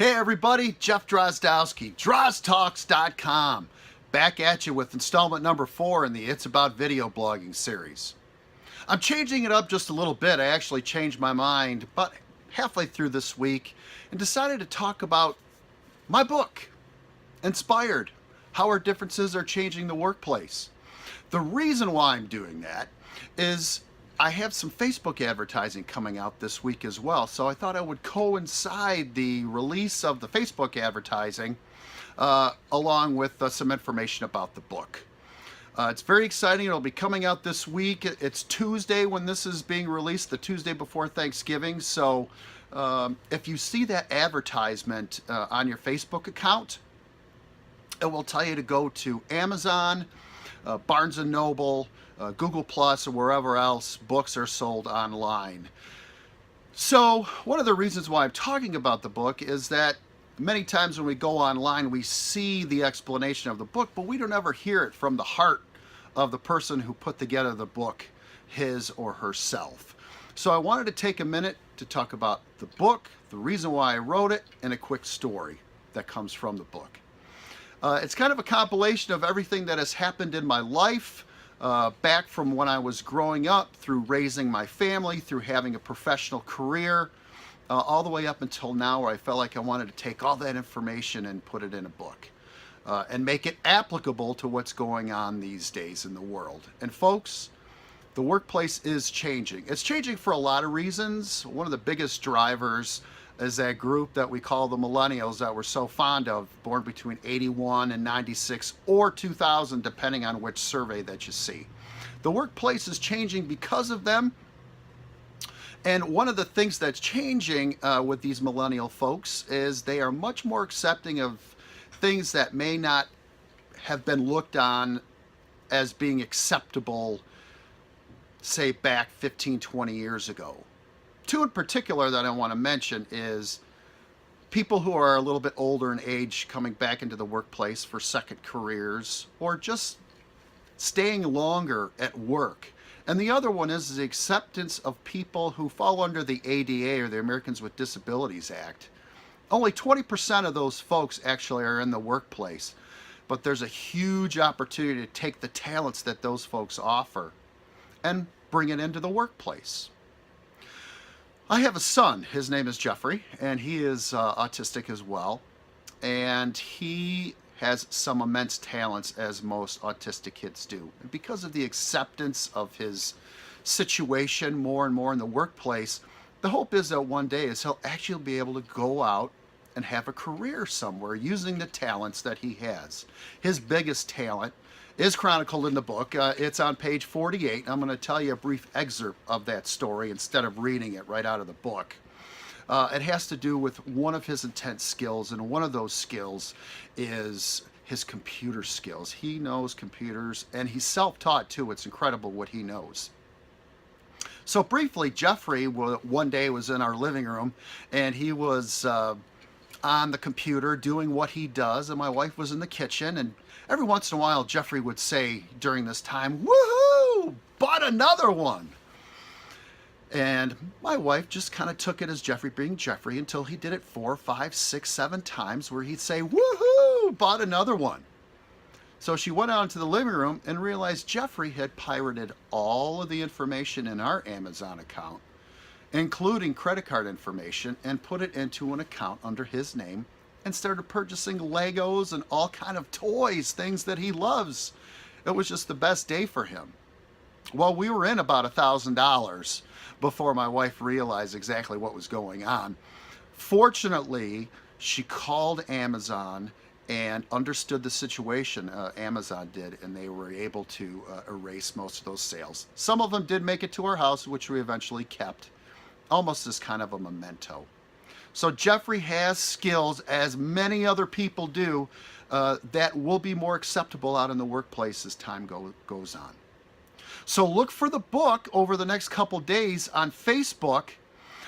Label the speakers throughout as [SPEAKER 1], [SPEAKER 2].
[SPEAKER 1] Hey everybody, Jeff Drozdowski, DrozTalks.com, back at you with installment number 4 in the It's About Video blogging series. I'm changing it up just a little bit. I actually changed my mind about halfway through this week and decided to talk about my book, Inspired, How Our Differences Are Changing the Workplace. The reason why I'm doing that is I have some Facebook advertising coming out this week as well, so I thought I would coincide the release of the Facebook advertising along with some information about the book. It's very exciting. It'll be coming out this week. It's Tuesday when this is being released, the Tuesday before Thanksgiving, so if you see that advertisement on your Facebook account, it will tell you to go to Amazon, Barnes & Noble, Google Plus, or wherever else books are sold online. So one of the reasons why I'm talking about the book is that many times when we go online, we see the explanation of the book, but we don't ever hear it from the heart of the person who put together the book, his or herself. So I wanted to take a minute to talk about the book, the reason why I wrote it, and a quick story that comes from the book. It's kind of a compilation of everything that has happened in my life, back from when I was growing up, through raising my family, through having a professional career, all the way up until now, where I felt like I wanted to take all that information and put it in a book and make it applicable to what's going on these days in the world. And folks, the workplace is changing. It's changing for a lot of reasons. One of the biggest drivers is that group that we call the Millennials that we're so fond of, born between 81 and 96 or 2000, depending on which survey that you see. The workplace is changing because of them. And one of the things that's changing with these millennial folks is they are much more accepting of things that may not have been looked on as being acceptable, say back 15, 20 years ago. Two in particular that I want to mention is people who are a little bit older in age coming back into the workplace for second careers or just staying longer at work. And the other one is the acceptance of people who fall under the ADA, or the Americans with Disabilities Act. Only 20% of those folks actually are in the workplace, but there's a huge opportunity to take the talents that those folks offer and bring it into the workplace. I have a son. His name is Jeffrey, and he is autistic as well. And he has some immense talents, as most autistic kids do. And because of the acceptance of his situation more and more in the workplace, the hope is that one day is he'll actually be able to go out and have a career somewhere using the talents that he has. His biggest talent is chronicled in the book. It's on page 48. I'm going to tell you a brief excerpt of that story instead of reading it right out of the book. It has to do with one of his intense skills, and one of those skills is his computer skills. He knows computers, and he's self-taught too. It's incredible what he knows. So briefly, Jeffrey one day was in our living room, and he was on the computer doing what he does, and my wife was in the kitchen, and every once in a while Jeffrey would say during this time, "Woohoo! Bought another one!" And my wife just kind of took it as Jeffrey being Jeffrey until he did it 4, 5, 6, 7 times where he'd say, "Woohoo! Bought another one." So she went out into the living room and realized Jeffrey had pirated all of the information in our Amazon account, including credit card information, and put it into an account under his name and started purchasing Legos and all kind of toys, things that he loves. It was just the best day for him. Well, we were in about $1,000 before my wife realized exactly what was going on. Fortunately, she called Amazon and understood the situation. Amazon did, and they were able to erase most of those sales. Some of them did make it to our house, which we eventually kept, almost as kind of a memento. So Jeffrey has skills, as many other people do, that will be more acceptable out in the workplace as time goes on. So look for the book over the next couple days on Facebook.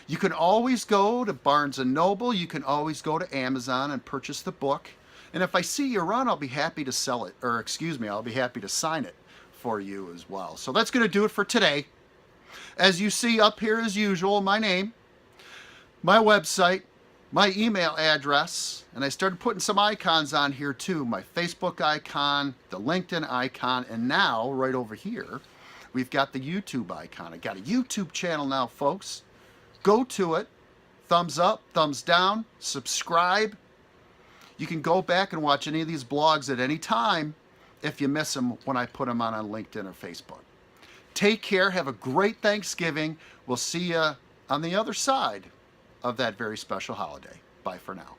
[SPEAKER 1] You can always go to Barnes & Noble. You can always go to Amazon and purchase the book. And if I see you around, I'll be happy to sell it, or excuse me, I'll be happy to sign it for you as well. So that's going to do it for today. As you see up here, as usual, my name, my website, my email address, and I started putting some icons on here too. My Facebook icon, the LinkedIn icon, and now right over here, we've got the YouTube icon. I got a YouTube channel now, folks. Go to it. Thumbs up, thumbs down, subscribe. You can go back and watch any of these blogs at any time if you miss them when I put them on LinkedIn or Facebook. Take care. Have a great Thanksgiving. We'll see you on the other side of that very special holiday. Bye for now.